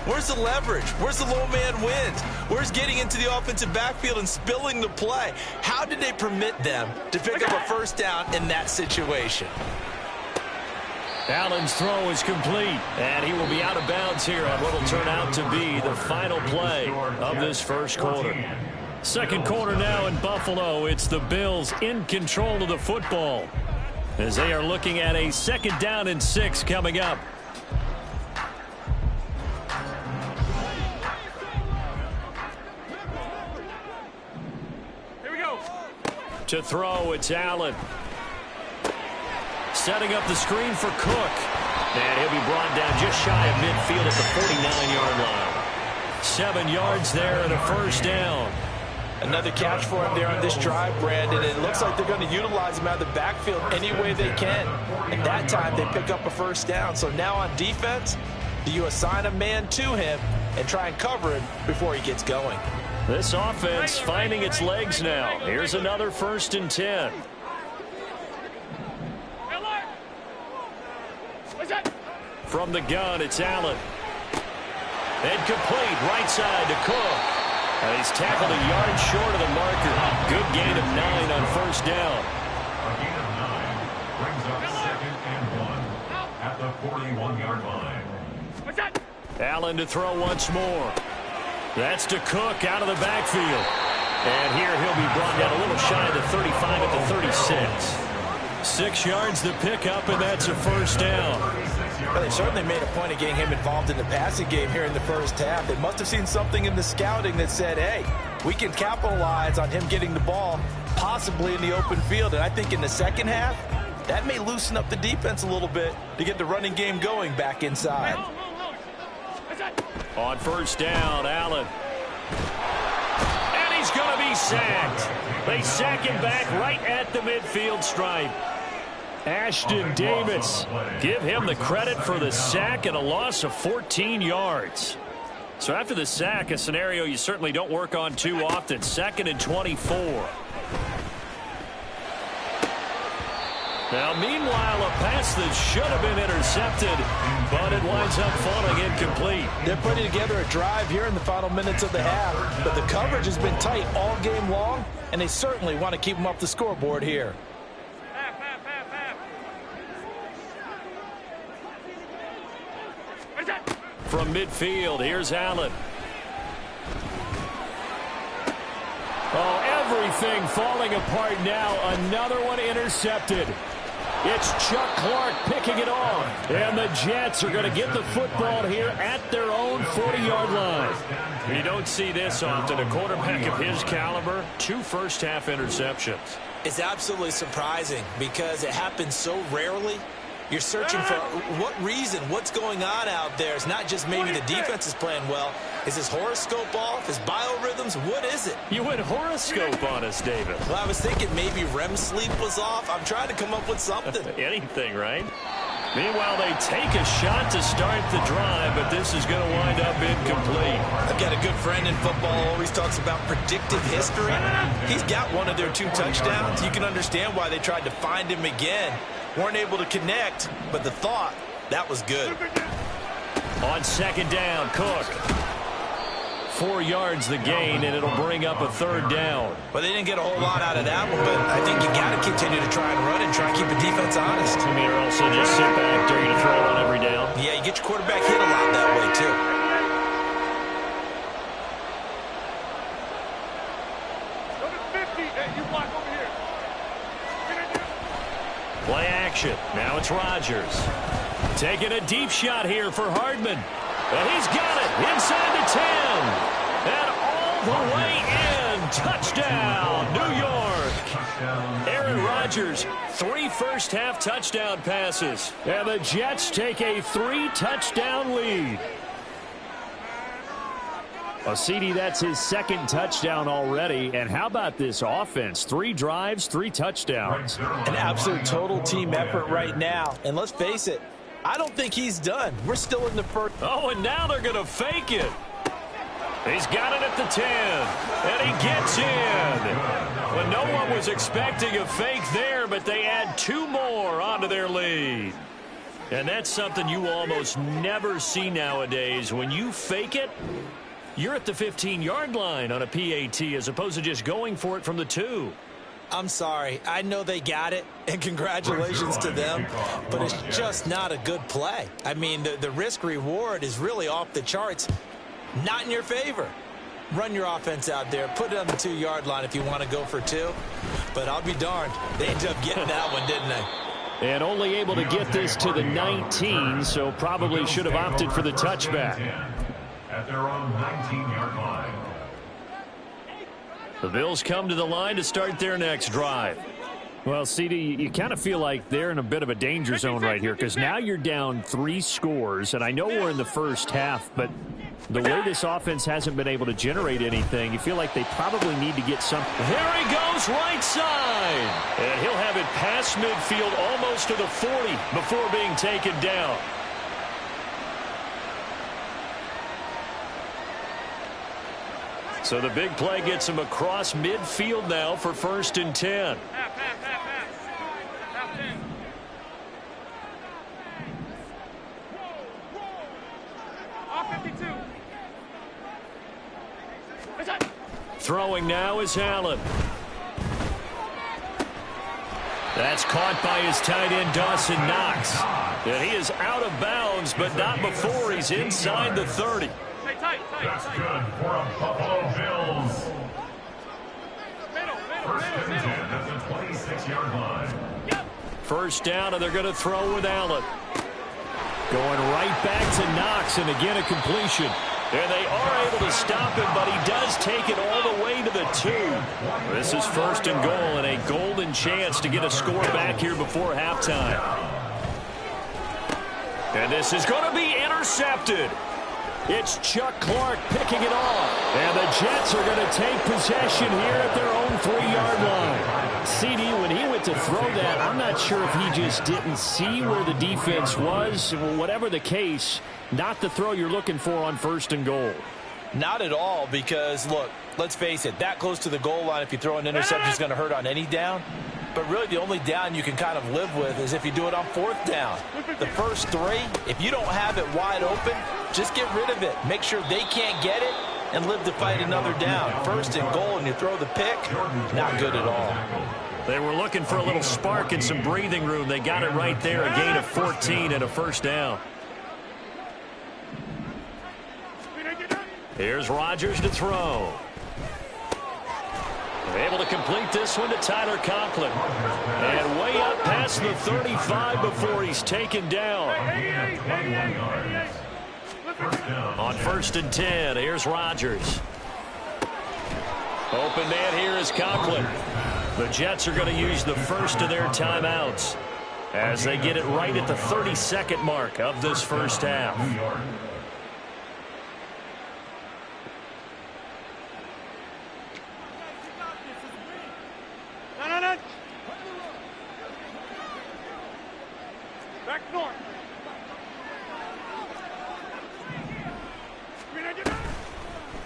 Where's the leverage? Where's the low man wins? Where's getting into the offensive backfield and spilling the play? How did they permit them to pick up a first down in that situation? Allen's throw is complete, and he will be out of bounds here on what will turn out to be the final play of this first quarter. Second quarter now in Buffalo. It's the Bills in control of the football as they are looking at a 2nd down and 6 coming up. Here we go. To throw, it's Allen. Setting up the screen for Cook. And he'll be brought down just shy of midfield at the 49-yard line. 7 yards there and a first down. Another catch for him there on this drive, Brandon. And it looks like they're going to utilize him out of the backfield any way they can. And that time they pick up a first down. So now on defense, do you assign a man to him and try and cover him before he gets going? This offense finding its legs now. Here's another 1st and 10. From the gun, it's Allen. And complete, right side to Cook. And he's tackled a yard short of the marker. Good gain of 9 on first down. A gain of 9 brings up 2nd and 1 at the 41-yard line. Allen to throw once more. That's to Cook out of the backfield. And here he'll be brought down a little shy of the 35 at the 36. 6 yards to pick up, and that's a first down. Well, they certainly made a point of getting him involved in the passing game here in the first half. They must have seen something in the scouting that said, hey, we can capitalize on him getting the ball possibly in the open field. And I think in the second half, that may loosen up the defense a little bit to get the running game going back inside. On first down, Allen. And he's going to be sacked. They sack him back right at the midfield stripe. Ashton Davis, give him the credit for the sack and a loss of 14 yards. So after the sack, a scenario you certainly don't work on too often. 2nd and 24. Now, meanwhile, a pass that should have been intercepted, but it winds up falling incomplete. They're putting together a drive here in the final minutes of the half, but the coverage has been tight all game long, and they certainly want to keep them off the scoreboard here. From midfield, here's Allen. Oh, everything falling apart now. Another one intercepted. It's Chuck Clark picking it off. And the Jets are going to get the football here at their own 40-yard line. You don't see this often. A quarterback of his caliber, 2 first-half interceptions. It's absolutely surprising because it happens so rarely. You're searching for what reason, what's going on out there. It's not just maybe the defense is playing well. Is his horoscope off? His biorhythms? What is it? You went horoscope on us, David. Well, I was thinking maybe REM sleep was off. I'm trying to come up with something. Anything, right? Meanwhile, they take a shot to start the drive, but this is going to wind up incomplete. I've got a good friend in football who always talks about predictive history. He's got one of their 2 touchdowns. You can understand why they tried to find him again. Weren't able to connect, but the thought, that was good. On 2nd down, Cook. 4 yards the gain, and it'll bring up a 3rd down. Well, they didn't get a whole lot out of that one, but I think you got to continue to try and run and try and keep the defense honest. I mean, or also just sit back during a throw on every down. Yeah, you get your quarterback hit a lot that way, too. Play action. Now it's Rodgers. Taking a deep shot here for Hardman. And he's got it inside the 10. And all the way in. Touchdown, New York. Aaron Rodgers, 3 first-half touchdown passes. And the Jets take a 3-touchdown lead. Well, CD, that's his 2nd touchdown already. And how about this offense? 3 drives, 3 touchdowns. An absolute total team effort right now. And let's face it, I don't think he's done. We're still in the first. Oh, and now they're going to fake it. He's got it at the 10. And he gets in. Well, no one was expecting a fake there, but they add 2 more onto their lead. And that's something you almost never see nowadays. When you fake it, you're at the 15-yard line on a PAT as opposed to just going for it from the 2. I'm sorry. I know they got it, and congratulations to them, but it's just not a good play. I mean, the risk-reward is really off the charts, not in your favor. Run your offense out there. Put it on the 2-yard line if you want to go for 2, but I'll be darned. They ended up getting that one, didn't they? And only able to get this to the 19, so probably should have opted for the touchback. At their own 19-yard line. The Bills come to the line to start their next drive. Well, CD, you kind of feel like they're in a bit of a danger zone right here because now you're down 3 scores, and I know we're in the first half, but the way this offense hasn't been able to generate anything, you feel like they probably need to get something. There he goes, right side. And he'll have it past midfield almost to the 40 before being taken down. So the big play gets him across midfield now for 1st and 10. Throwing now is Allen. That's caught by his tight end, Dawson Knox. And he is out of bounds, but not before he's inside the 30. That's good for a Buffalo Bills. 1st and 10 at the 26-yard line. First down, and they're going to throw with Allen. Going right back to Knox, and again a completion. And they are able to stop him, but he does take it all the way to the 2. This is 1st and goal, and a golden chance to get a score back here before halftime. And this is going to be intercepted. It's Chuck Clark picking it off. And the Jets are going to take possession here at their own 3-yard line. CD, when he went to throw that, I'm not sure if he just didn't see where the defense was. Whatever the case, not the throw you're looking for on 1st and goal. Not at all, because, look, let's face it, that close to the goal line, if you throw an interception, is going to hurt on any down. But really the only down you can kind of live with is if you do it on 4th down. The first 3, if you don't have it wide open, just get rid of it. Make sure they can't get it and live to fight another down. 1st and goal and you throw the pick, not good at all. They were looking for a little spark and some breathing room. They got it right there, a gain of 14 and a 1st down. Here's Rodgers to throw. Able to complete this one to Tyler Conklin. And way up past the 35 before he's taken down. On 1st and 10, here's Rodgers. Open man here is Conklin. The Jets are going to use the first of their timeouts as they get it right at the 32nd mark of this first half.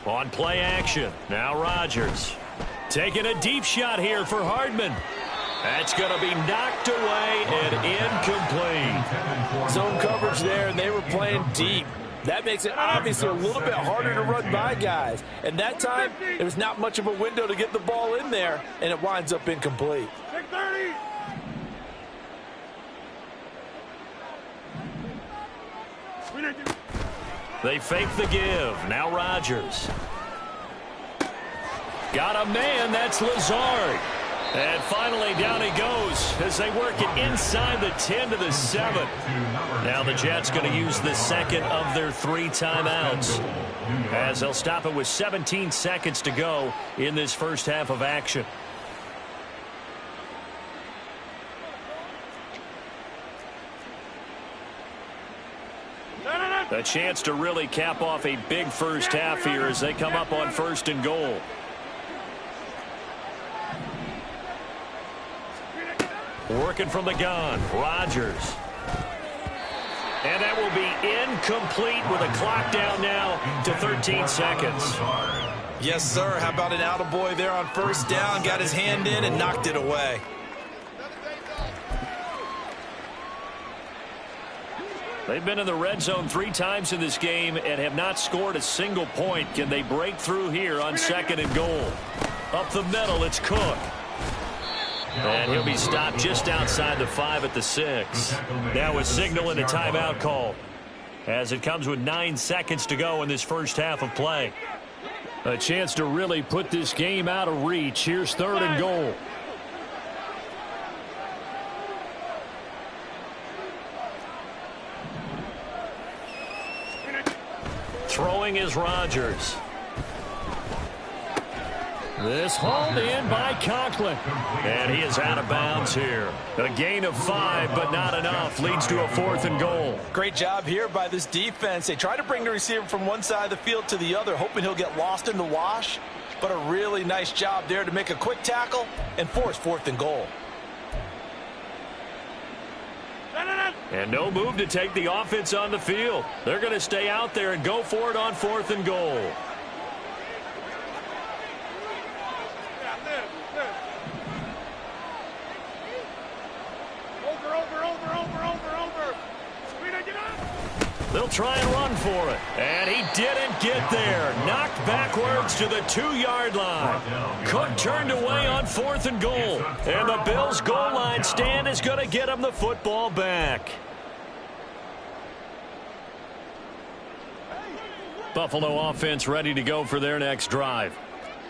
On play action, now Rodgers. Taking a deep shot here for Hardman. That's going to be knocked away and incomplete. Zone coverage there, and they were playing deep. That makes it obviously a little bit harder to run by guys. And that time, there was not much of a window to get the ball in there, and it winds up incomplete. They fake the give. Now Rodgers. Got a man. That's Lazard. And finally down he goes as they work it inside the 10 to the 7. Now the Jets going to use the second of their 3 timeouts as they'll stop it with 17 seconds to go in this first half of action. A chance to really cap off a big first half here as they come up on 1st and goal. Working from the gun, Rodgers. And that will be incomplete with a clock down now to 13 seconds. Yes, sir. How about an attaboy there on 1st down? Got his hand in and knocked it away. They've been in the red zone 3 times in this game and have not scored a single point. Can they break through here on 2nd and goal? Up the middle, it's Cook. And he'll be stopped just outside the 5 at the 6. Now a signal and a timeout call, as it comes with 9 seconds to go in this first half of play. A chance to really put this game out of reach. Here's 3rd and goal. Throwing is Rodgers. This hauled in by Conklin. And he is out of bounds here. A gain of 5, but not enough. Leads to a 4th and goal. Great job here by this defense. They try to bring the receiver from one side of the field to the other, hoping he'll get lost in the wash. But a really nice job there to make a quick tackle and force 4th and goal. And no move to take the offense on the field. They're going to stay out there and go for it on 4th and goal. They'll try and run for it. And he didn't get there. Knocked backwards to the 2-yard line. Cook turned away on 4th and goal. And the Bills' goal line stand is going to get him the football back. Buffalo offense ready to go for their next drive.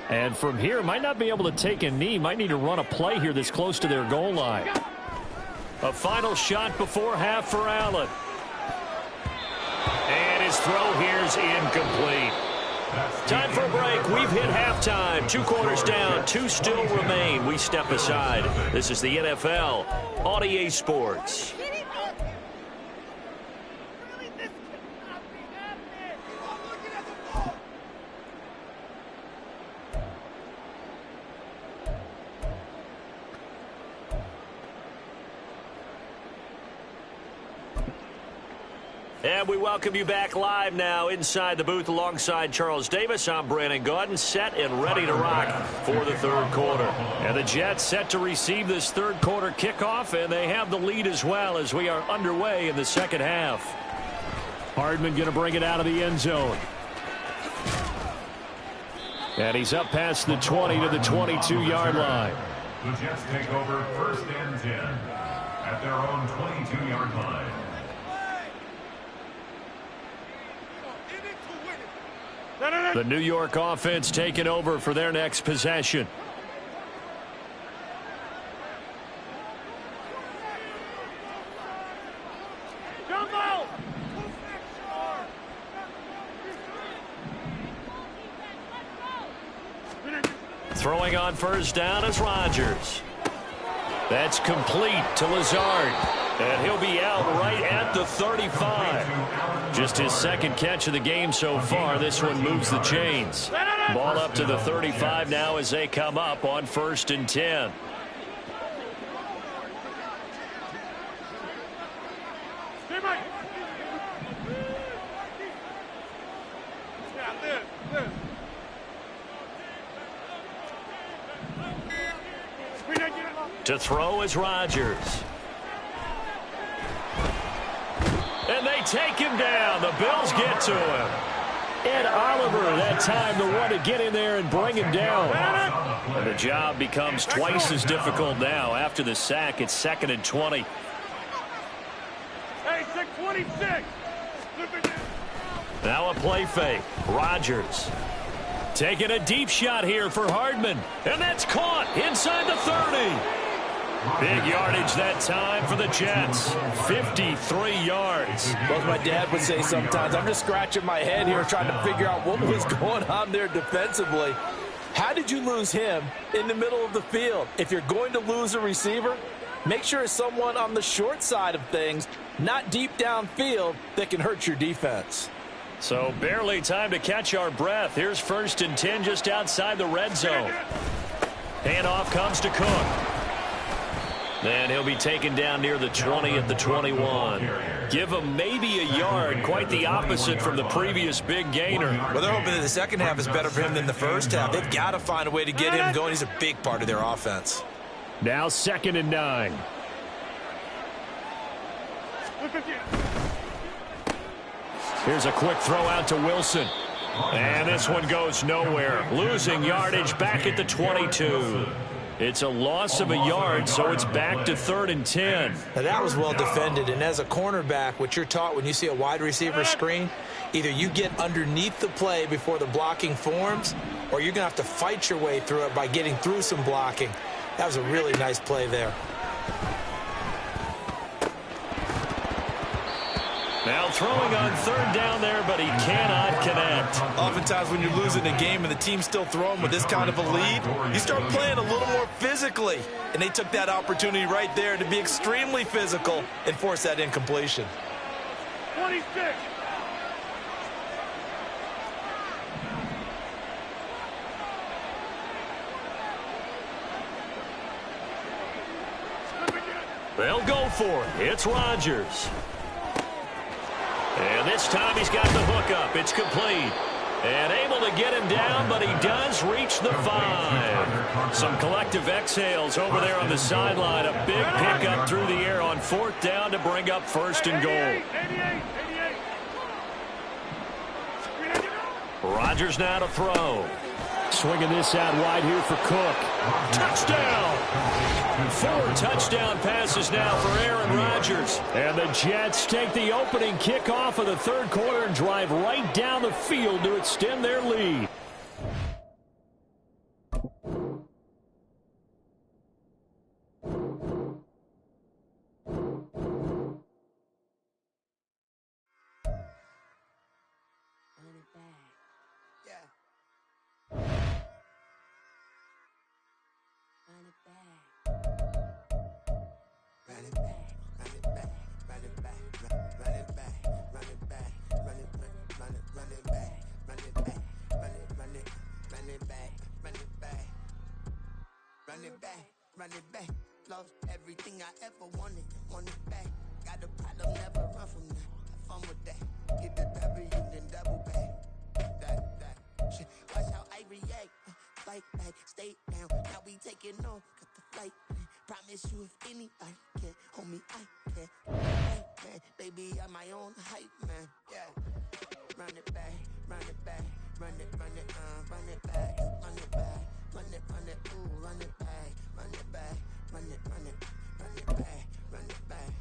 And from here, might not be able to take a knee. Might need to run a play here that's close to their goal line. A final shot before half for Allen. And his throw here's incomplete. Time for a break. We've hit halftime. 2 quarters down. 2 still remain. We step aside. This is the NFL on EA Sports. And we welcome you back live now inside the booth alongside Charles Davis. I'm Brandon Gaudin, set and ready to rock for the 3rd quarter. And the Jets set to receive this 3rd quarter kickoff, and they have the lead as well as we are underway in the 2nd half. Hardman going to bring it out of the end zone. And he's up past the 20 to the 22-yard line. The Jets take over 1st and 10 at their own 22-yard line. The New York offense taking over for their next possession. Throwing on 1st down is Rodgers. That's complete to Lazard. And he'll be out right at the 35. Just his 2nd catch of the game so far. This one moves the chains. Ball up to the 35 now as they come up on 1st and 10. To throw is Rodgers. And they take him down. The Bills get to him. And Oliver, that time, the one to get in there and bring him down. And the job becomes twice as difficult now. After the sack, it's 2nd and 20. Hey, 626. Now a play fake. Rodgers taking a deep shot here for Hardman. And that's caught inside the 30. Big yardage that time for the Jets. 53 yards. Well, as my dad would say sometimes, I'm just scratching my head here trying to figure out what was going on there defensively. How did you lose him in the middle of the field? If you're going to lose a receiver, make sure it's someone on the short side of things, not deep downfield, that can hurt your defense. So barely time to catch our breath. Here's 1st and 10 just outside the red zone. Handoff comes to Cook. And he'll be taken down near the 20 at the 21. Give him maybe a yard. Quite the opposite from the previous big gainer. Well, they're hoping that the second half is better for him than the first half. They've got to find a way to get him going. He's a big part of their offense. Now 2nd and 9. Here's a quick throw out to Wilson. And this one goes nowhere. Losing yardage back at the 22. It's a loss of a yard, so it's back to 3rd and 10. Now that was well defended, and as a cornerback, what you're taught when you see a wide receiver screen, either you get underneath the play before the blocking forms, or you're going to have to fight your way through it by getting through some blocking. That was a really nice play there. Now throwing on 3rd down there, but he cannot connect. Oftentimes when you're losing a game and the team's still throwing with this kind of a lead, you start playing a little more physically. And they took that opportunity right there to be extremely physical and force that incompletion. 26. They'll go for it. It's Rodgers. And this time he's got the hook up. It's complete. And able to get him down, but he does reach the 5. Some collective exhales over there on the sideline. A big pickup through the air on 4th down to bring up 1st and goal. Rodgers now to throw. Swinging this out wide here for Cook. Touchdown! 4 touchdown passes now for Aaron Rodgers. And the Jets take the opening kickoff of the 3rd quarter and drive right down the field to extend their lead. Run it back, lost everything I ever wanted it back. Got a problem, never run from that. Have fun with that. Get the W, then double back. That shit. Watch how I react. Fight back, stay down. Now we taking on, got the flight. Promise you if anybody can, homie, I can. Hey, man, baby, I'm my own hype, man. Yeah. Run it back, run it back, run it back, run it back, run it, ooh, run it back, run it back, run it back, run it back.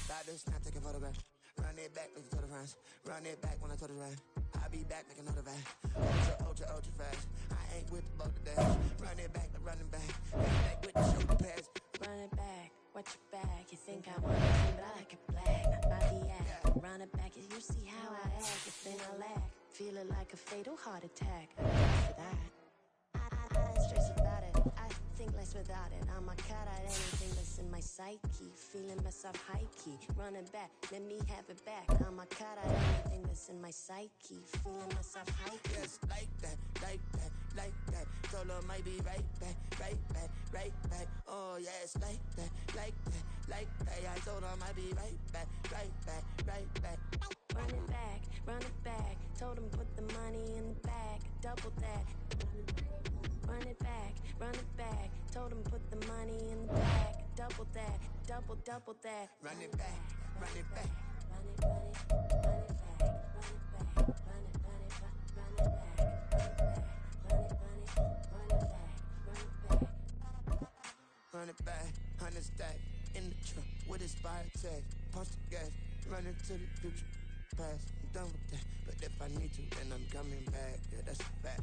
Riders not taking photographs. Run it back, make it to the friends. Run it back when I told it right. I'll be back, make another back. Ultra fast. I ain't with the boat today. Run it back, running back. Run it back with the shoulder pads. Run it back, watch your back. You think I want it, but I like it black. Body act, run it back. You see how I act, if then I lack. Feeling like a fatal heart attack. For that. I don't stress about it. I think less without it. I'm a cat at anything that's in my psyche. Feeling myself high key. Running back, let me have it back. I'm a cat at anything that's in my psyche. Feeling myself high key. Yes, like that, like that, like that. Told her might be right back, right back, right back. Oh yes, like that, like that, like that. I told her might be right back, right back, right back. Run it back, run it back. Told him put the money in the bag. Double that. Run it back, run it back. Told him put the money in the bag. Double that, double that. Run it back, run it back. Run it back, run it back, run it back. Run it back, 100 stack in the truck with his fire tag. Punch the gas, run into the future. Past, I'm done with that. But if I need to, then I'm coming back. Yeah, that's a fact.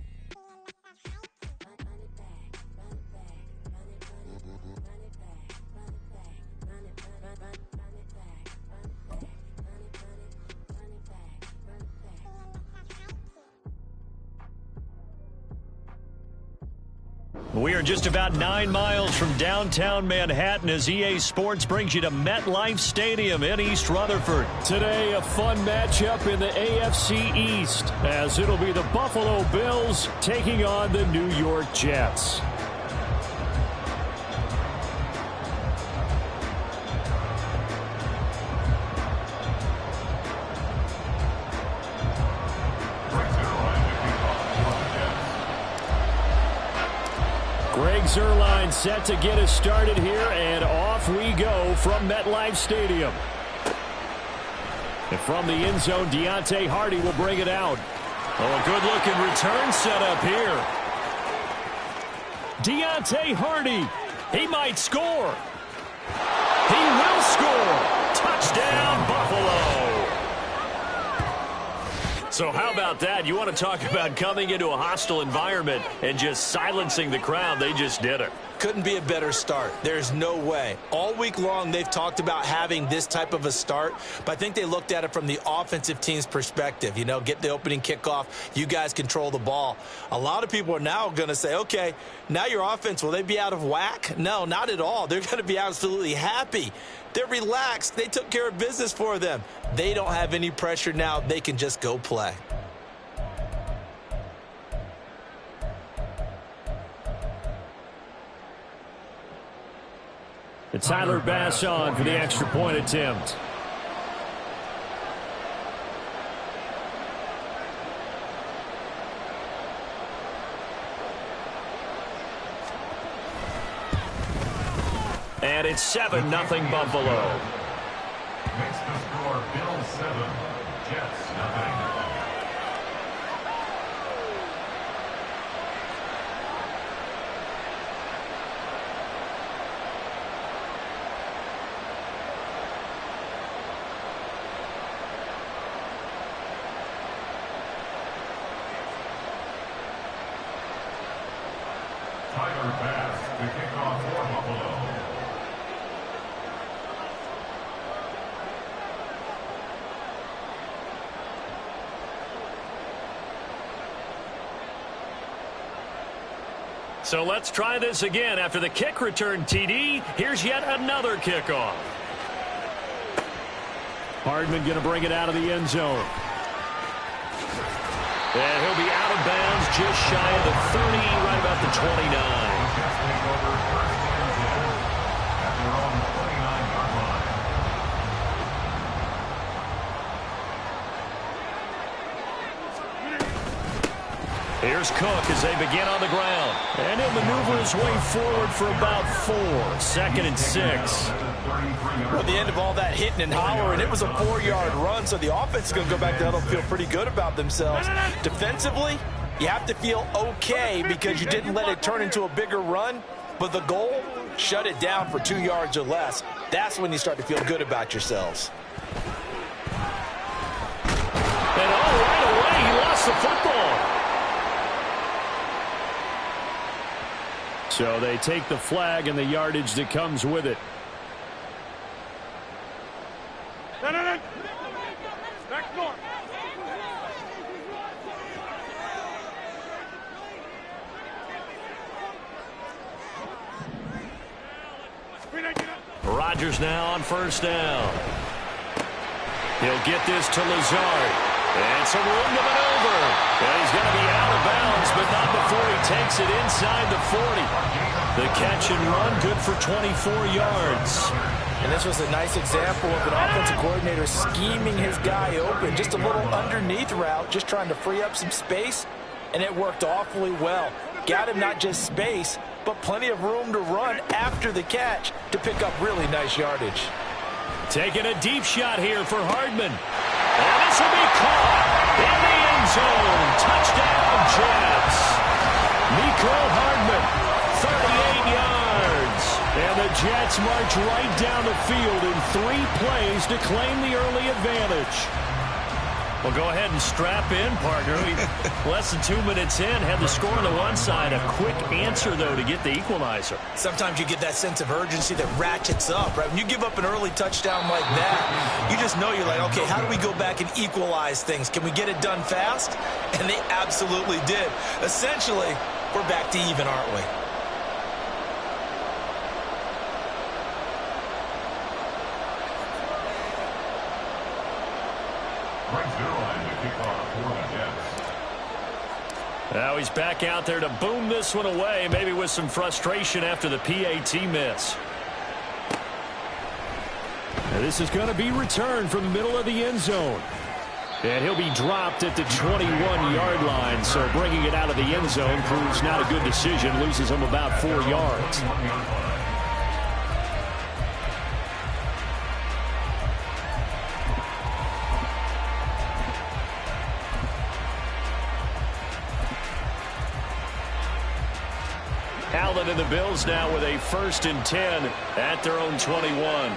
We are just about 9 miles from downtown Manhattan as EA Sports brings you to MetLife Stadium in East Rutherford. Today, a fun matchup in the AFC East as it'll be the Buffalo Bills taking on the New York Jets. Zerline set to get us started here, and off we go from MetLife Stadium. And from the end zone, Deontay Hardy will bring it out. Oh, a good-looking return set up here. Deontay Hardy. He might score. He will score. Touchdown, Buffalo. So how about that? You want to talk about coming into a hostile environment and just silencing the crowd. They just did it. Couldn't be a better start. There's no way. All week long, they've talked about having this type of a start, but I think they looked at it from the offensive team's perspective. You know, get the opening kickoff. You guys control the ball. A lot of people are now going to say, okay, now your offense, will they be out of whack? No, not at all. They're going to be absolutely happy. They're relaxed. They took care of business for them. They don't have any pressure now. They can just go play. And Tyler Bass on for the extra point attempt. And it's 7-0 Buffalo. Makes the score Bills 7, Jets nothing. Tyler Bass to kick off for Buffalo. So let's try this again. After the kick return, TD, here's yet another kickoff. Hardman going to bring it out of the end zone. And he'll be out of bounds just shy of the 30, right about the 29. Here's Cook as they begin on the ground. And he'll maneuver his way forward for about 4. 2nd and 6. Well, at the end of all that hitting and hollering, it was a 4-yard run, so the offense is going to go back down and feel pretty good about themselves. Defensively, you have to feel okay because you didn't let it turn into a bigger run, but the goal, shut it down for 2 yards or less. That's when you start to feel good about yourselves. And right away, he lost the football. So they take the flag and the yardage that comes with it. Rodgers now on 1st down. He'll get this to Lazard. And some room to maneuver. And he's going to be out of bounds, but not before he takes it inside the 40. The catch and run, good for 24 yards. And this was a nice example of an offensive coordinator scheming his guy open. Just a little underneath route, just trying to free up some space, and it worked awfully well. Got him not just space, but plenty of room to run after the catch to pick up really nice yardage. Taking a deep shot here for Hardman. And this will be caught in the end zone. Touchdown, Jets. Mecole Hardman, 38 yards. And the Jets march right down the field in 3 plays to claim the early advantage. Well, go ahead and strap in, partner. Less than 2 minutes in, had the score on the one side. A quick answer, though, to get the equalizer. Sometimes you get that sense of urgency that ratchets up, right? When you give up an early touchdown like that, you just know you're like, okay, how do we go back and equalize things? Can we get it done fast? And they absolutely did. Essentially, we're back to even, aren't we? Now he's back out there to boom this one away, maybe with some frustration after the PAT miss. Now this is going to be returned from the middle of the end zone. And he'll be dropped at the 21-yard line, so bringing it out of the end zone proves not a good decision, loses him about 4 yards. Allen and the Bills now with a 1st and 10 at their own 21.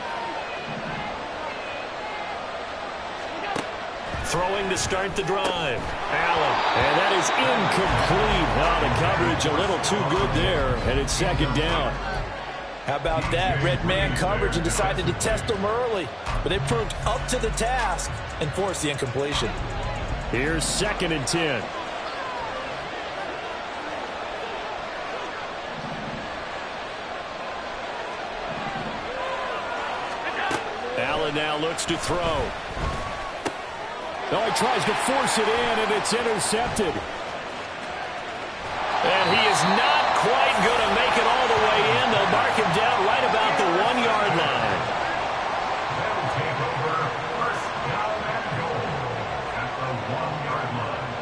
Throwing to start the drive. Allen. And that is incomplete. Wow, the coverage a little too good there, and it's 2nd down. How about that? Red man coverage and decided to test them early. But they proved up to the task and forced the incompletion. Here's 2nd and 10. Allen now looks to throw. Oh, he tries to force it in, and it's intercepted. And he is not quite going to make it all the way in. They'll mark him down right about the 1-yard line. They'll take over 1st down and goal at the 1-yard line.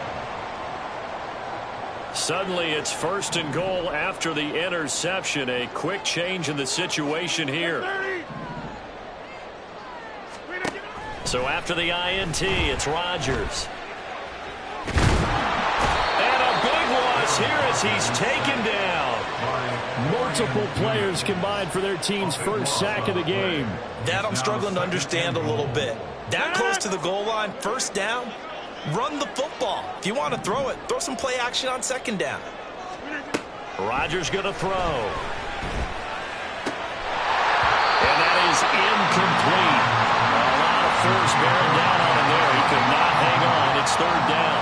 Suddenly it's 1st and goal after the interception. A quick change in the situation here. So after the INT, it's Rodgers. And a big loss here as he's taken down. Multiple players combined for their team's 1st sack of the game. That I'm struggling to understand a little bit. That close to the goal line, 1st down, run the football. If you want to throw it, throw some play action on 2nd down. Rodgers going to throw. And that is incomplete. Force bearing down on him there. He could not hang on. It's 3rd down.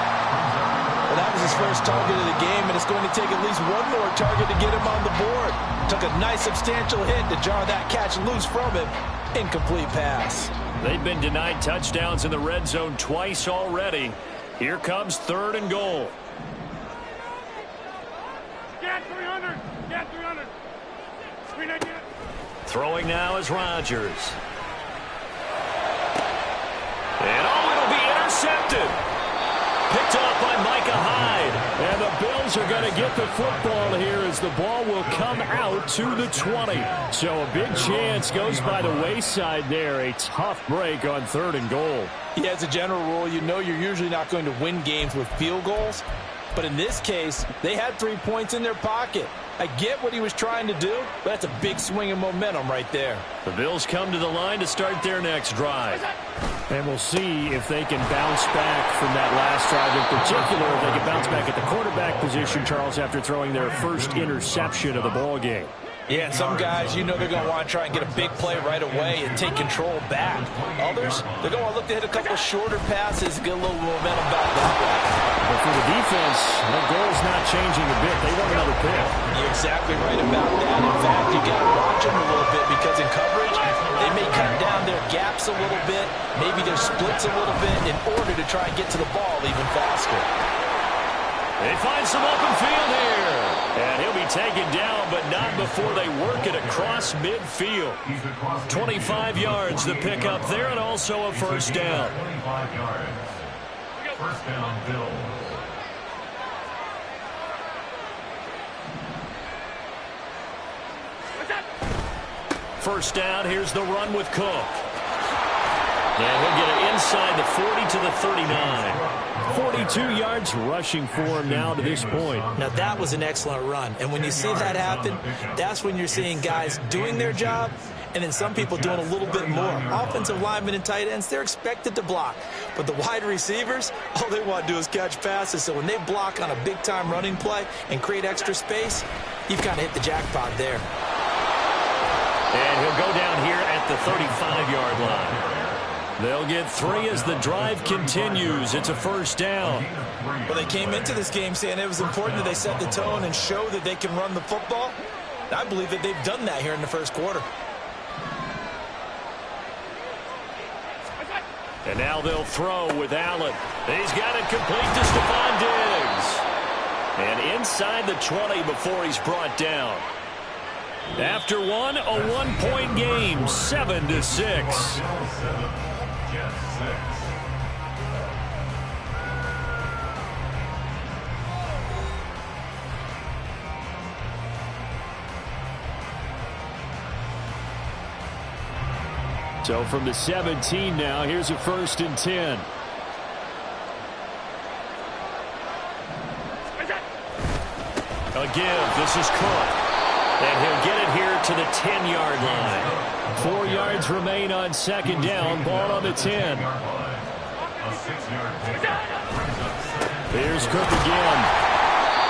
Well, that was his first target of the game, and it's going to take at least one more target to get him on the board. Took a nice substantial hit to jar that catch loose from him. Incomplete pass. They've been denied touchdowns in the red zone twice already. Here comes 3rd and goal. Get 300. Get 300. Throwing now is Rodgers. And it'll be intercepted. Picked off by Micah Hyde. And the Bills are going to get the football here as the ball will come out to the 20. So a big chance goes by the wayside there. A tough break on 3rd and goal. Yeah, as a general rule, you know you're usually not going to win games with field goals. But in this case, they had 3 points in their pocket. I get what he was trying to do, but that's a big swing of momentum right there. The Bills come to the line to start their next drive. And we'll see if they can bounce back from that last drive. In particular, if they can bounce back at the quarterback position, Charles, after throwing their 1st interception of the ball game. Yeah, and some guys, you know they're going to want to try and get a big play right away and take control back. Others, they're going to look to hit a couple shorter passes and get a little momentum back that way. But for the defense, the goal's not changing a bit. They want another pick. You're exactly right about that. In fact, you got to watch them a little bit because in coverage, they may cut down their gaps a little bit, maybe their splits a little bit in order to try and get to the ball even faster. They find some open field here. And he'll be taken down, but not before they work it across midfield. 25 yards the pickup there, and also a 1st down. 25 yards. 1st down, Bills. First down, here's the run with Cook. And he'll get it inside the 40 to the 39. 42 yards rushing for him now to this point. Now, that was an excellent run. And when you see that happen, that's when you're seeing guys doing their job and then some people doing a little bit more. Offensive linemen and tight ends, they're expected to block. But the wide receivers, all they want to do is catch passes. So when they block on a big-time running play and create extra space, you've kind of hit the jackpot there. And he'll go down here at the 35-yard line. They'll get 3 as the drive continues. It's a 1st down. Well, they came into this game saying it was important that they set the tone and show that they can run the football. I believe that they've done that here in the 1st quarter. And now they'll throw with Allen. He's got it complete to Stephon Diggs. And inside the 20 before he's brought down. After one, a 1-point game, 7-6. So from the 17 now, here's a 1st and 10. A give. This is Cook. And he'll get it here to the 10-yard line. 4 yards remain on second down. Ball on the 10. Here's Cook again.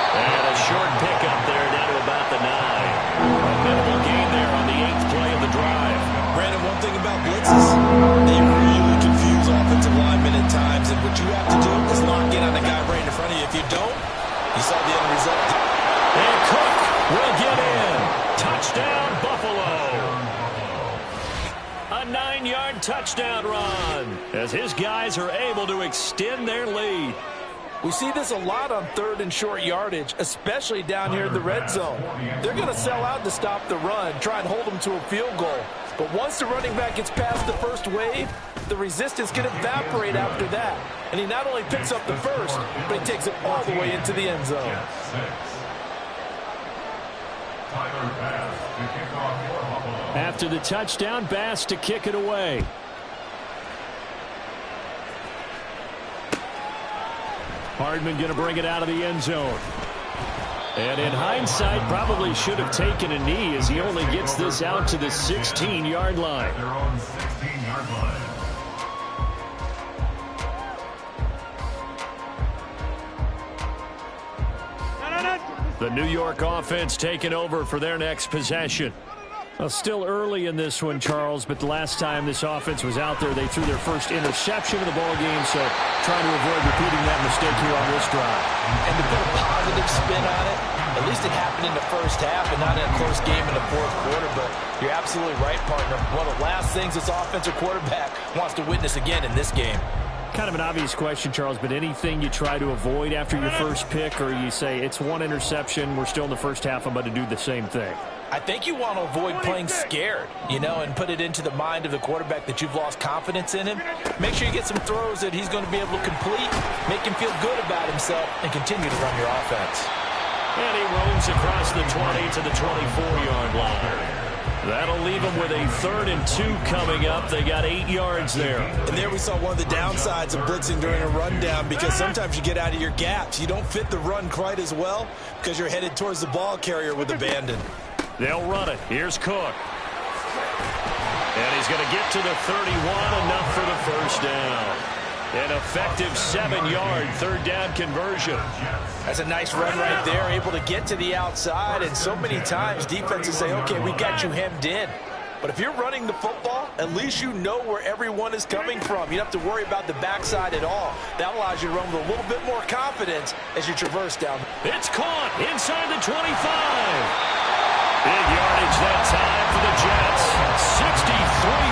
And a short pickup there down to about the 9. A minimal gain there on the 8th play of the drive. Brandon, one thing about blitzes, they really confuse offensive linemen at times, and what you have to do is lock in on the guy right in front of you. If you don't, you saw the end result. And Cook will get in. Touchdown, Buffalo. A 9-yard touchdown run as his guys are able to extend their lead. We see this a lot on 3rd and short yardage, especially down here in the red zone. They're going to sell out to stop the run, try and hold them to a field goal. But once the running back gets past the first wave, the resistance can evaporate after that. And he not only picks up the first, but he takes it all the way into the end zone. After the touchdown, Bass to kick it away. Hardman going to bring it out of the end zone. And in hindsight, probably should have taken a knee as he only gets this out to the 16-yard line. Their own 16-yard line. The New York offense taking over for their next possession. Well, still early in this one, Charles, but the last time this offense was out there, they threw their first interception of the ball game, so trying to avoid repeating that mistake here on this drive. And to put a positive spin on it, at least it happened in the first half and not in a close game in the fourth quarter, but you're absolutely right, partner. One of the last things this offensive quarterback wants to witness again in this game. Kind of an obvious question, Charles, but anything you try to avoid after your first pick, or you say it's one interception, we're still in the first half, I'm about to do the same thing? I think you want to avoid playing scared, and put it into the mind of the quarterback that you've lost confidence in him. Make sure you get some throws that he's going to be able to complete, make him feel good about himself, and continue to run your offense. And he roams across the 20 to the 24-yard line. That'll leave them with a 3rd and 2 coming up. They got 8 yards there. And there we saw one of the downsides of blitzing during a rundown, because sometimes you get out of your gaps. You don't fit the run quite as well because you're headed towards the ball carrier with abandon. They'll run it. Here's Cook. And he's going to get to the 31, enough for the first down. An effective 7-yard 3rd down conversion. That's a nice run right there, able to get to the outside. And so many times defenses say, okay, we got you hemmed in. But if you're running the football, at least you know where everyone is coming from. You don't have to worry about the backside at all. That allows you to run with a little bit more confidence as you traverse down. It's caught inside the 25. Big yardage that time for the Jets. 63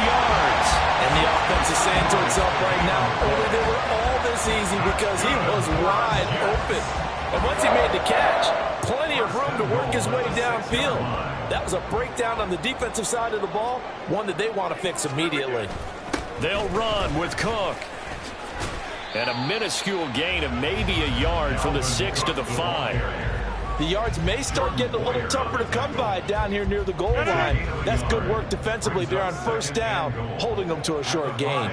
yards. And the offense is saying to itself right now, only they were all this easy because he was wide open. And once he made the catch, plenty of room to work his way downfield. That was a breakdown on the defensive side of the ball, one that they want to fix immediately. They'll run with Cook. And a minuscule gain of maybe a yard from the 6 to the 5. The yards may start getting a little tougher to come by down here near the goal line. That's good work defensively there on first down, holding them to a short gain.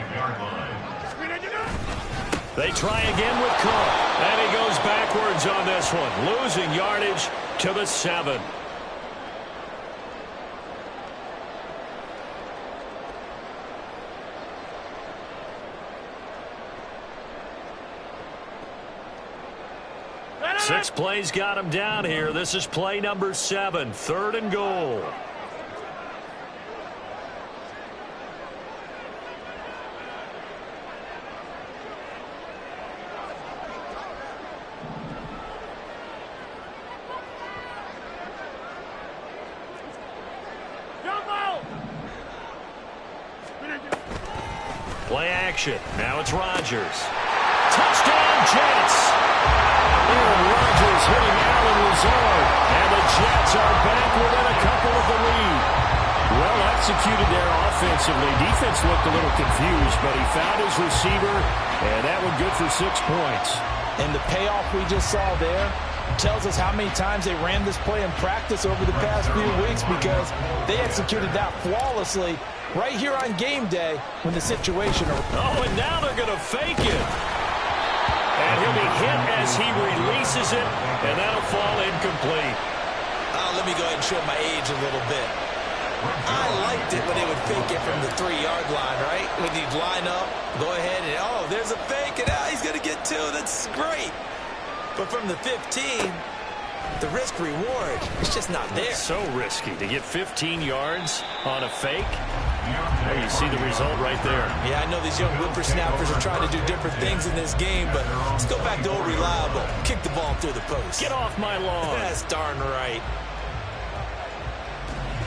They try again with Cook, and he goes backwards on this one, losing yardage to the 7. Six plays got him down here. This is play number 7, 3rd and goal. Play action. Now it's Rodgers. Touchdown, Jets. Aaron Rodgers hitting Allen Lazard. And the Jets are back within a couple of the lead. Well executed there offensively. Defense looked a little confused, but he found his receiver, and that one good for 6 points. And the payoff we just saw there tells us how many times they ran this play in practice over the past few weeks, because they executed that flawlessly right here on game day when the situation... Oh, and now they're going to fake it. And he'll be hit as he releases catches it, and that'll fall incomplete. Let me go ahead and show my age a little bit. I liked it when they would fake it from the 3-yard line, right? When you'd line up, go ahead, and oh, there's a fake, and he's going to get 2. That's great. But from the 15, the risk-reward, it's just not there. It's so risky to get 15 yards on a fake. Well, you see the result right there. Yeah, I know these young whippersnappers are trying to do different things in this game, but let's go back to old reliable. Kick the ball through the post. Get off my lawn. That's darn right.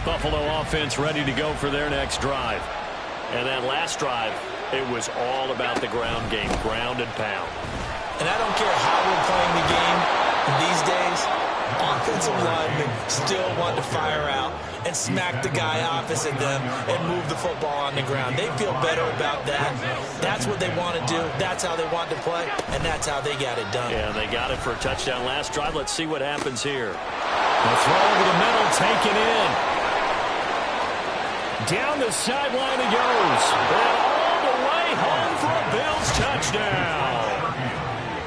Buffalo offense ready to go for their next drive. And that last drive, it was all about the ground game, ground and pound. And I don't care how we're playing the game these days, offensive linemen still want to fire out and smack the guy opposite them and move the football on the ground. They feel better about that. That's what they want to do. That's how they want to play, and that's how they got it done. Yeah, they got it for a touchdown last drive. Let's see what happens here. The throw over the middle, taken in. Down the sideline he goes. And all the way home for a Bills touchdown.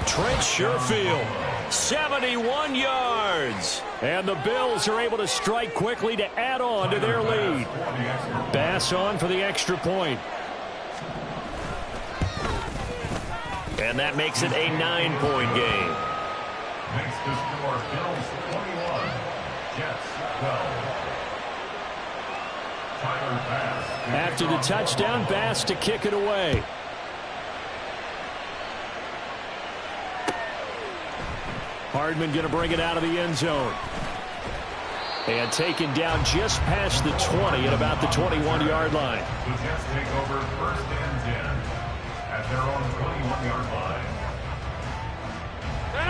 Trent Sherfield, 71 yards. And the Bills are able to strike quickly to add on to their lead. Bass on for the extra point. And that makes it a 9-point game. Makes the score Bills 21, Jets 12. After the touchdown, Bass to kick it away. Hardman going to bring it out of the end zone. And taken down just past the 20 at about the 21-yard line. The Jets take over 1st and 10 at their own 21-yard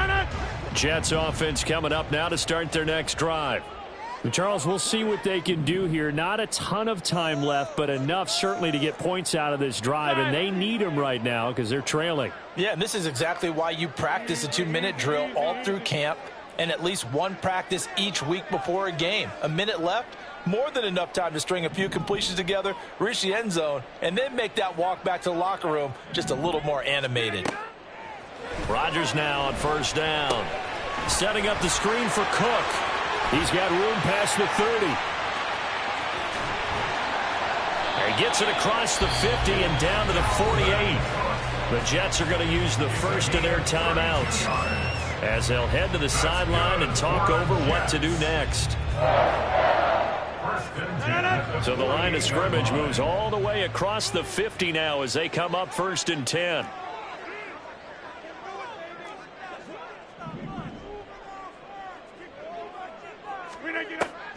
line. Jets offense coming up now to start their next drive. And Charles, we'll see what they can do here. Not a ton of time left, but enough certainly to get points out of this drive, and they need them right now because they're trailing. Yeah, and this is exactly why you practice a 2-minute drill all through camp and at least one practice each week before a game. A minute left, more than enough time to string a few completions together, reach the end zone, and then make that walk back to the locker room just a little more animated. Rodgers now on 1st down. Setting up the screen for Cook. He's got room past the 30. He gets it across the 50 and down to the 48. The Jets are going to use the first of their timeouts as they'll head to the sideline and talk over what to do next. So the line of scrimmage moves all the way across the 50 now as they come up 1st and 10.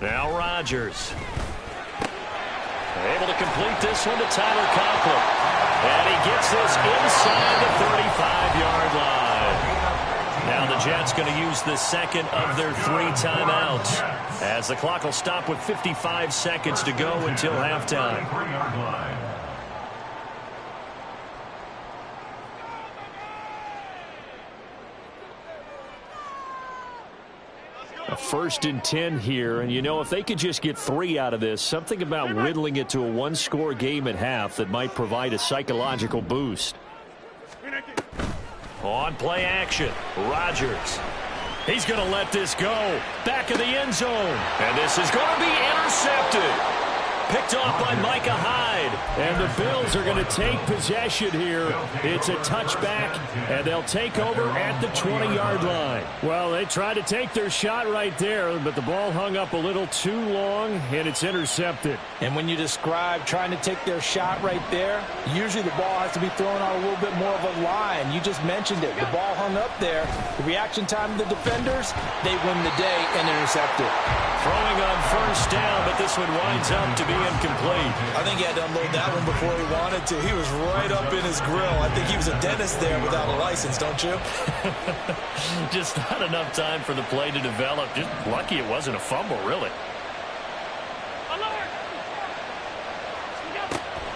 Now Rodgers. Able to complete this one to Tyler Conklin. And he gets this inside the 35-yard line. Now the Jets going to use the second of their 3 timeouts as the clock will stop with 55 seconds to go until halftime. A 1st and 10 here, and you know, if they could just get 3 out of this, something about whittling it to a 1-score game at half that might provide a psychological boost. On play action, Rodgers. He's going to let this go. Back of the end zone. And this is going to be intercepted. Picked off by Micah Hyde. And the Bills are going to take possession here. It's a touchback, and they'll take over at the 20-yard line. Well, they tried to take their shot right there, but the ball hung up a little too long, and it's intercepted. And when you describe trying to take their shot right there, usually the ball has to be thrown on a little bit more of a line. You just mentioned it. The ball hung up there. The reaction time of the defenders, they win the day and intercept it. Throwing on 1st down, but this one winds up to be incomplete. I think he had to unload that one before he wanted to. He was right up in his grill. I think he was a dentist there without a license, don't you? Just not enough time for the play to develop. Just lucky it wasn't a fumble, really.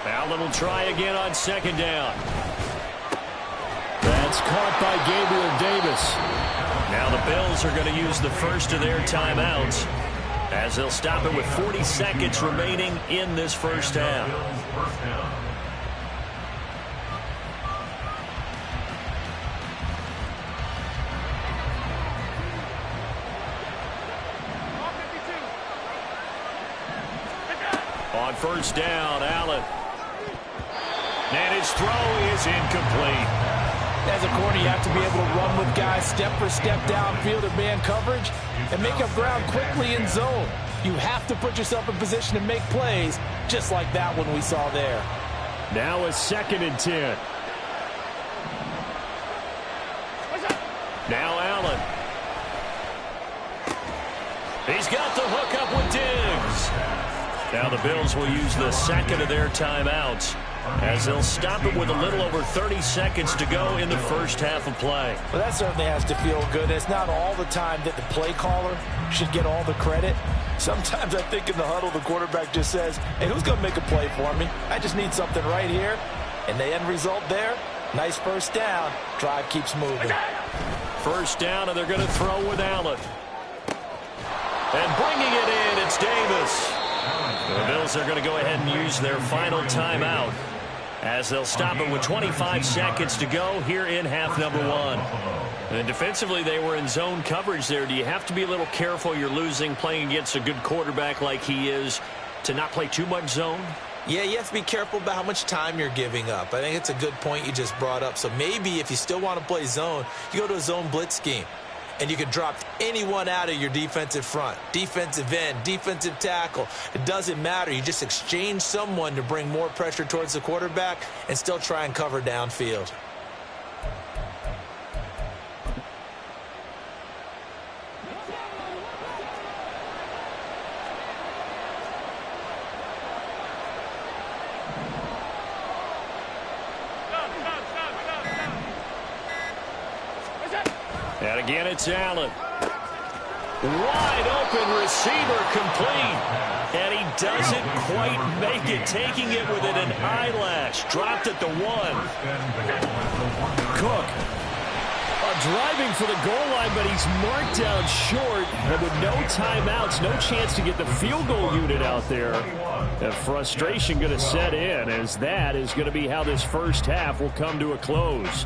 Allen will try again on 2nd down. That's caught by Gabriel Davis. Now the Bills are going to use the first of their timeouts as they'll stop it with 40 seconds remaining in this 1st half. On first down, Allen. And his throw is incomplete. As a corner, you have to be able to run with guys step for step downfield in man coverage and make up ground quickly in zone. You have to put yourself in position to make plays, just like that one we saw there. Now a 2nd and 10. Now Allen. He's got the hook up with Diggs. Now the Bills will use the 2nd of their timeouts as they'll stop it with a little over 30 seconds to go in the first half of play. Well, that certainly has to feel good. It's not all the time that the play caller should get all the credit. Sometimes I think in the huddle, the quarterback just says, hey, who's going to make a play for me? I just need something right here. And the end result there, nice first down. Drive keeps moving. First down, and they're going to throw with Allen. And bringing it in, it's Davis. The Bills are going to go ahead and use their final timeout as they'll stop it with 25 seconds to go here in half number 1. And defensively, they were in zone coverage there. Do you have to be a little careful? You're losing, playing against a good quarterback like he is, to not play too much zone? Yeah, you have to be careful about how much time you're giving up. I think it's a good point you just brought up. So maybe if you still want to play zone, you go to a zone blitz scheme. And you can drop anyone out of your defensive front, defensive end, defensive tackle. It doesn't matter. You just exchange someone to bring more pressure towards the quarterback and still try and cover downfield. And again, it's Allen. Wide open receiver complete. And he doesn't quite make it, taking it within an eyelash. Dropped at the 1. Cook driving for the goal line, but he's marked down short. And with no timeouts, no chance to get the field goal unit out there. And frustration going to set in, as that is going to be how this first half will come to a close.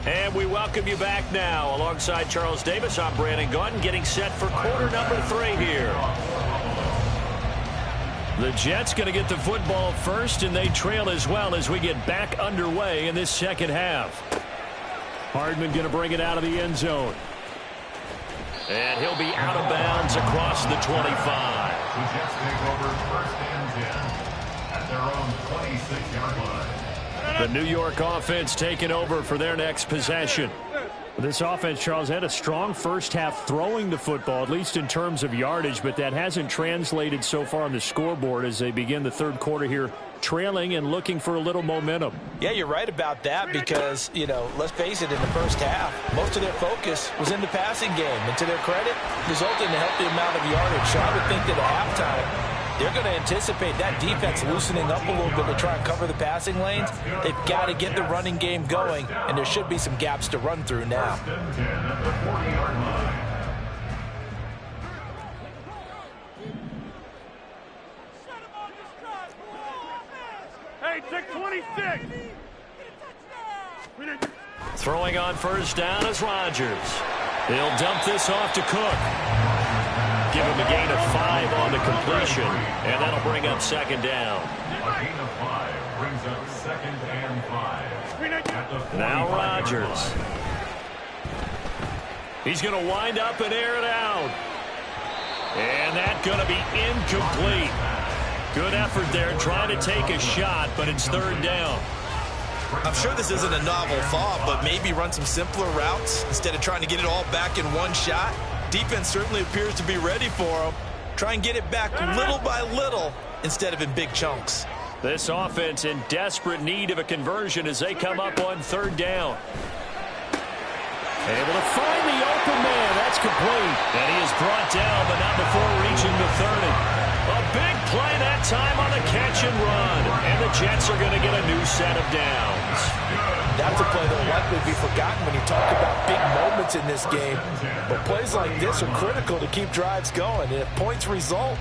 And we welcome you back now. Alongside Charles Davis, I'm Brandon Gaudin, getting set for quarter number 3 here. The Jets going to get the football first, and they trail as well as we get back underway in this second half. Hardman going to bring it out of the end zone. And he'll be out of bounds across the 25. The Jets take over first and 10 at their own 26-yard line. The New York offense taking over for their next possession. This offense, Charles, had a strong first half throwing the football, at least in terms of yardage, but that hasn't translated so far on the scoreboard as they begin the third quarter here, trailing and looking for a little momentum. Yeah, you're right about that because, you know, let's face it, in the first half, most of their focus was in the passing game. And to their credit, resulted in a healthy amount of yardage. So I would think that at halftime, they're going to anticipate that defense loosening up a little bit to try and cover the passing lanes. They've got to get the running game going, and there should be some gaps to run through now. Hey, take 26. Throwing on first down is Rodgers. He'll dump this off to Cook. Give him a gain of 5 on the completion, and that'll bring up second down. A gain of 5 brings up second and 5. Now Rodgers. He's going to wind up and air it out. And that's going to be incomplete. Good effort there trying to take a shot, but it's third down. I'm sure this isn't a novel thought, but maybe run some simpler routes instead of trying to get it all back in one shot. Defense certainly appears to be ready for him. Try and get it back little by little instead of in big chunks. This offense in desperate need of a conversion as they come up on third down. Able to find the open man. That's complete. And he is brought down, but not before reaching the 30. A big play that time on the catch and run. And the Jets are going to get a new set of downs. That's a play that will likely be forgotten when you talk about big moments in this game. But plays like this are critical to keep drives going. And if points result,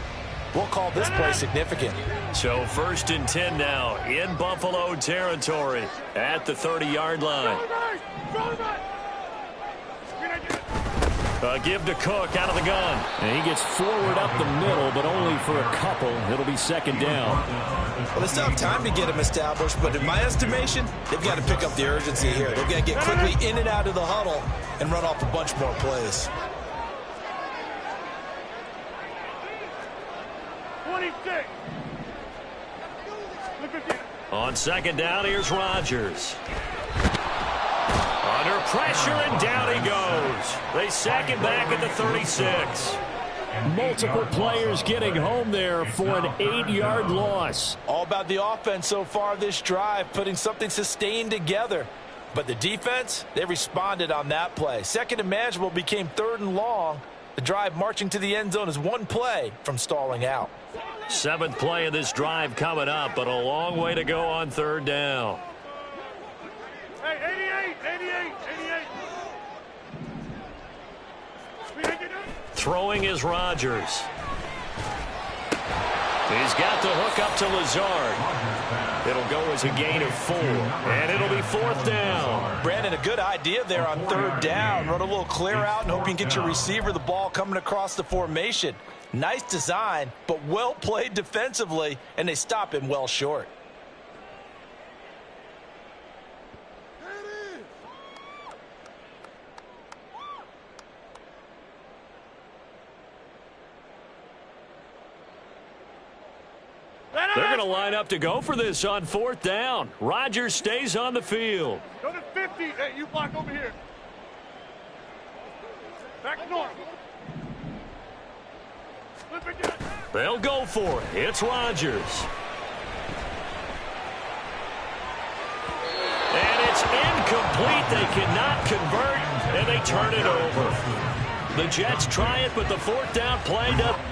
we'll call this play significant. So 1st and 10 now in Buffalo territory at the 30-yard line. Give to Cook out of the gun. And he gets forward up the middle, but only for a couple. It'll be 2nd down. Well, they still have time to get him established, but in my estimation, they've got to pick up the urgency here. They've got to get quickly in and out of the huddle and run off a bunch more plays. 26. On 2nd down, here's Rodgers. Under pressure, and down he goes. They sack him back at the 36. Multiple players getting home there for an 8-yard loss. All about the offense so far this drive, putting something sustained together. But the defense, they responded on that play. 2nd and manageable became 3rd and long. The drive marching to the end zone is one play from stalling out. 7th play of this drive coming up, but a long way to go on 3rd down. Hey, 88. Throwing is Rodgers. He's got the hook up to Lazard. It'll go as a gain of 4, and it'll be 4th down. Brandon, a good idea there on 3rd down. Run a little clear out and hope you can get your receiver the ball coming across the formation. Nice design, but well played defensively, and they stop him well short. They're going to line up to go for this on 4th down. Rodgers stays on the field. Go to 50. Hey, you block over here. Back north. Flip it down. They'll go for it. It's Rodgers. And it's incomplete. They cannot convert, and they turn it over. The Jets try it, but the 4th down play doesn't.